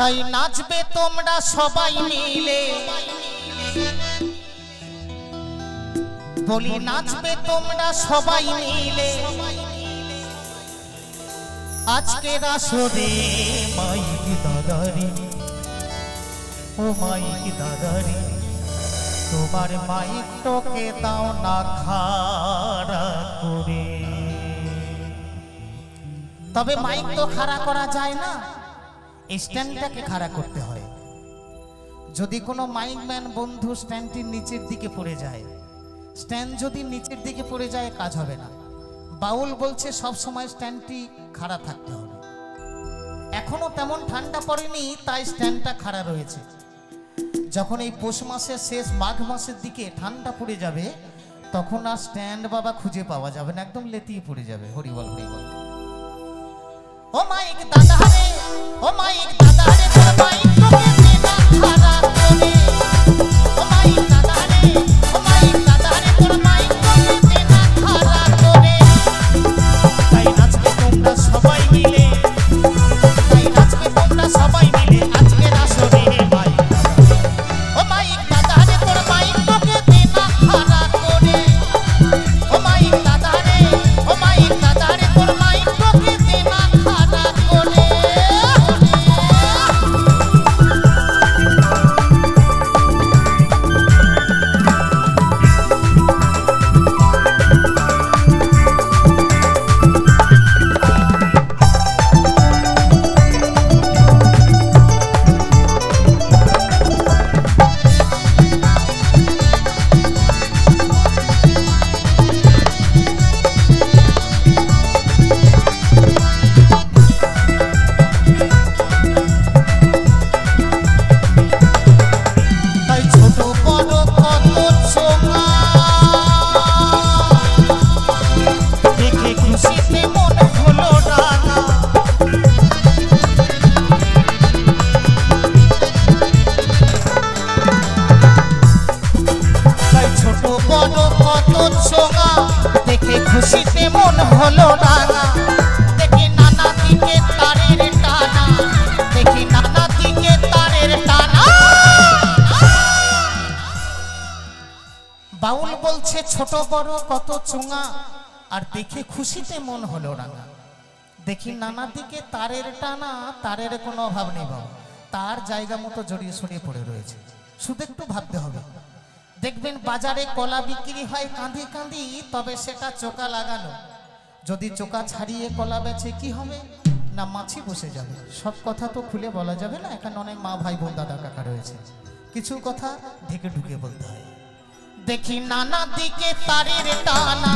তাই নাচবে তোমরা সবাই মিলে, বলি নাচবে তোমরা সবাই মিলে আজকের আসরে। মাইক দাদারি, ও মাইক দাদারি, তোমার মাইকটাকে দাও না খাড়া করে। তবে মাইক তো খাড়া করা যায় না, স্ট্যান্ডটাকে খাড়া করতে হয়। যদি কোনো মাইকম্যান বন্ধু স্ট্যান্ডটির নিচের দিকে পড়ে যায়, স্ট্যান্ড যদি নিচের দিকে পড়ে যায় কাজ হবে না। বাউল বলছে সব সময় স্ট্যান্ডটি খাড়া থাকতে হবে। এখনো তেমন ঠান্ডা পড়েনি, তাই স্ট্যান্ডটা খাড়া রয়েছে। যখন এই পৌষ মাসের শেষ মাঘ মাসের দিকে ঠান্ডা পড়ে যাবে, তখন আর স্ট্যান্ড বাবা খুঁজে পাওয়া যাবে না, একদম লেতিয়ে পড়ে যাবে। হরিবল হরিবল। ও মাইক দাদা রে, ও মাইক দাদা রে, তোর মাইক তোকে দেনা খাড়া করে। ও মাইক দাদা রে, ও মাইক দাদা রে, তোর মাইক তোকে দেনা খাড়া করে। তাই নাচবে তোমরা সবাই মিলে, তাই নাচবে তোমরা সবাই মিলে আজকের আসরে। মাইক ও মাইক দাদা রে, তোর মাইক তোকে দেনা খাড়া করে। ও মাইক দাদা রে, ও মাইক দাদা রে, তোর মাইক তোকে দেনা খাড়া করে। দেখে খুশিতে মন হলো রাঙা, দেখি নানা দিকে তারের টানা, দেখি নানা দিকে তারের টানা। বাউল বলছে ছোট বড় কত চোঙা, আর দেখে খুশিতে মন হলো রাঙা। দেখি নানা দিকে তারের টানা, তারের কোনো অভাব নেই বাবা, তার জায়গা মতো জড়িয়ে সরিয়ে পড়ে রয়েছে। শুধু একটু ভাবতে হবে। দেখবেন বাজারে কলা বিক্রি হয় কাঁদি কাঁদি, তবে সেটা চোকা লাগানো। যদি চোকা ছাড়িয়ে কলা বেচে কি হবে না, মাছি বসে যাবে। সব কথা তো খুলে বলা যাবে না, এখানে অনেক মা ভাই বোন দাদা কাকা রয়েছে, কিছু কথা ঢেকে ঢুকে বলতে হয়। দেখি নানা দিকে তারের টানা,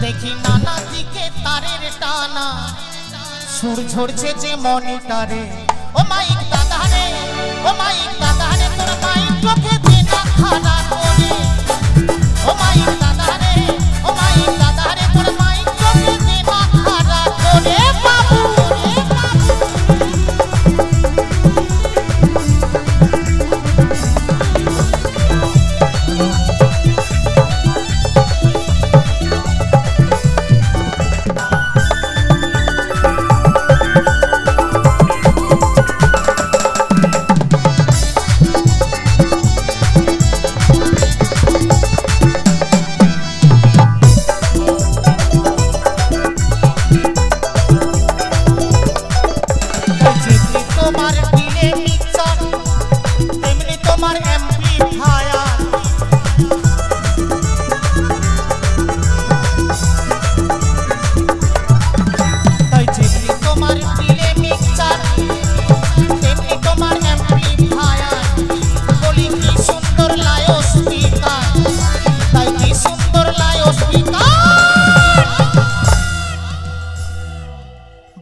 দেখি নানা দিকে তারের টানা, সুর ঝরছে যে মনিটারে। ও মাইক দাদা রে, ও মাইক দাদা রে, তোর মাইক তোকে দেনা খাড়া করে। ও মাইক দাদা রে, ও মাইক দাদা রে, তোর মাইক তোকে দেনা খাড়া করে। বাবু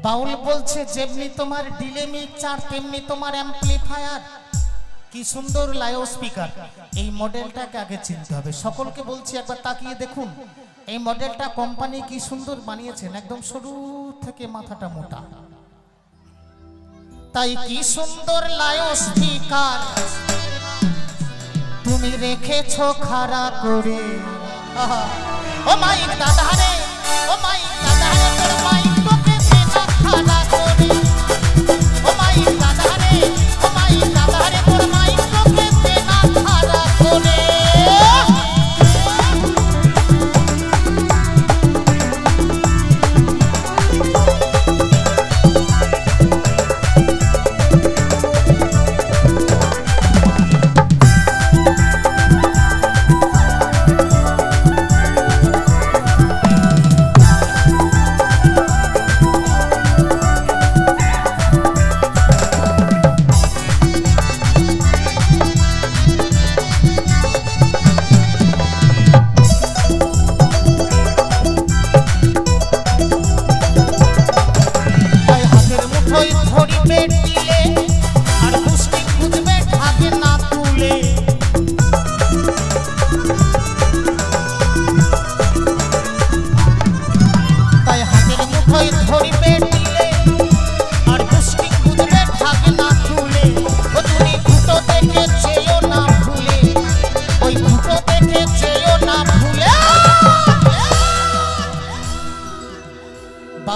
বাউল বলছে যেমনি তোমার ডিলে মিক্সার তেমনি তোমার অ্যাম্পলিফায়ার, কি সুন্দর লাইও স্পিকার। এই মডেলটাকে আগে চিনতে হবে। সকলকে বলছি একবার তাকিয়ে দেখুন, এই মডেলটা কোম্পানি কি সুন্দর বানিয়েছেন, একদম সরু থেকে মাথাটা মোটা। তাই কি সুন্দর লাইও স্পিকার তুমি রেখেছো খাড়া করে। ও মাইক দাদা রে, ও মাইক দাদা রে, তোর মাইক তোকে দেনা খাড়া করে। ও মাইক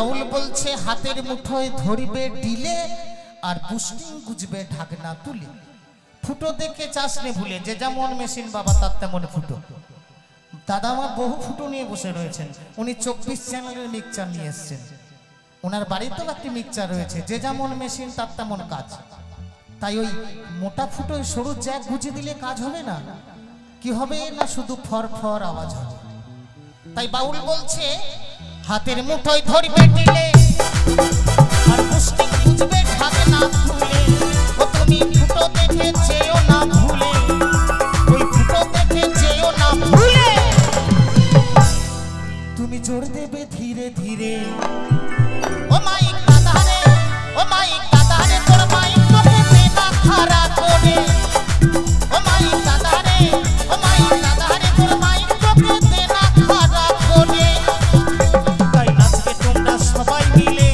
বাউল বলছে হাতের মুঠোয় ধরিবে ডিলে আর বুস্টিং গুজবে ঢাকনা তুলে। ফুটো দেখে চাষ নে ভুলে, যে যেমন মেশিন বাবা তার তেমন ফুটো। দাদা আমার বহু ফুটো নিয়ে বসে রয়েছেন, উনি 24 চ্যানেলের মিক্সচার নিয়ে এসছেন। ওনার বাড়িতেও একটি মিক্সচার রয়েছে, যে যেমন মেশিন তার তেমন কাজ। তাই ওই মোটা ফুটোয় সরু জ্যাক গুজে দিলে কাজ হবে না, কি হবে না শুধু ফর ফর আওয়াজ হবে। তাই বাউল বলছে হাতের মুঠোয় ধরবে দিলে আর বুস্টিং গুজবে ঢাকনা তুলে। ও তুমি ফুটো দেখে চেয়েও না ভুলে, ওই ফুটো দেখে চেয়েও না ভুলে। তুমি জোর দেবে ধীরে ধীরে। ও মাইক দাদা রে, ও মাইক দাদা রে, তোর মাইক তোকে দেনা খারা করে। ও মাইক দাদা রে, ও মাইক দাদা রে, তোর মাইক তোকে দেনা খারা করে। তাই নাচবে তোমরা সবাই মিলে,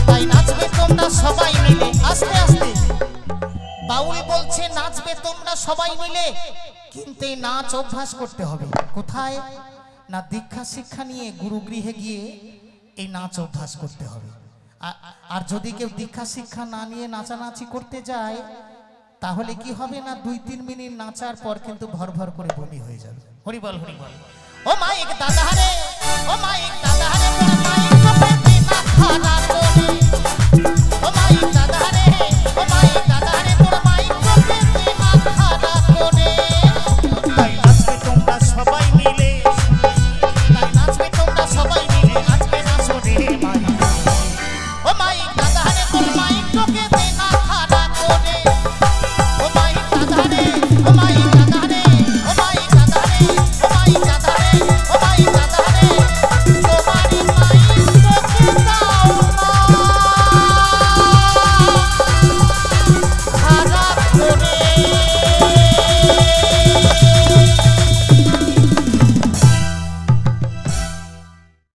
তাই নাচবে তোমরা সবাই মিলে। আস্তে আস্তে বাউল বলছে নাচবে তোমরা সবাই মিলে, কিন্তু এই নাচ অভ্যাস করতে হবে। কোথায় না দীক্ষা শিক্ষা নিয়ে গুরুগৃহে গিয়ে এই নাচ অভ্যাস করতে হবে। আর যদি কেউ দীক্ষা শিক্ষা না নিয়ে নাচানাচি করতে যায়, তাহলে কি হবে না 2-3 মিনিট নাচার পর কিন্তু ভর ভর করে বমি হয়ে যাবে। হরিবল হরিবল। ও মাইক দাদা রে, ও মাইক দাদা রে, তোর মাইক তোকে দেনা খারা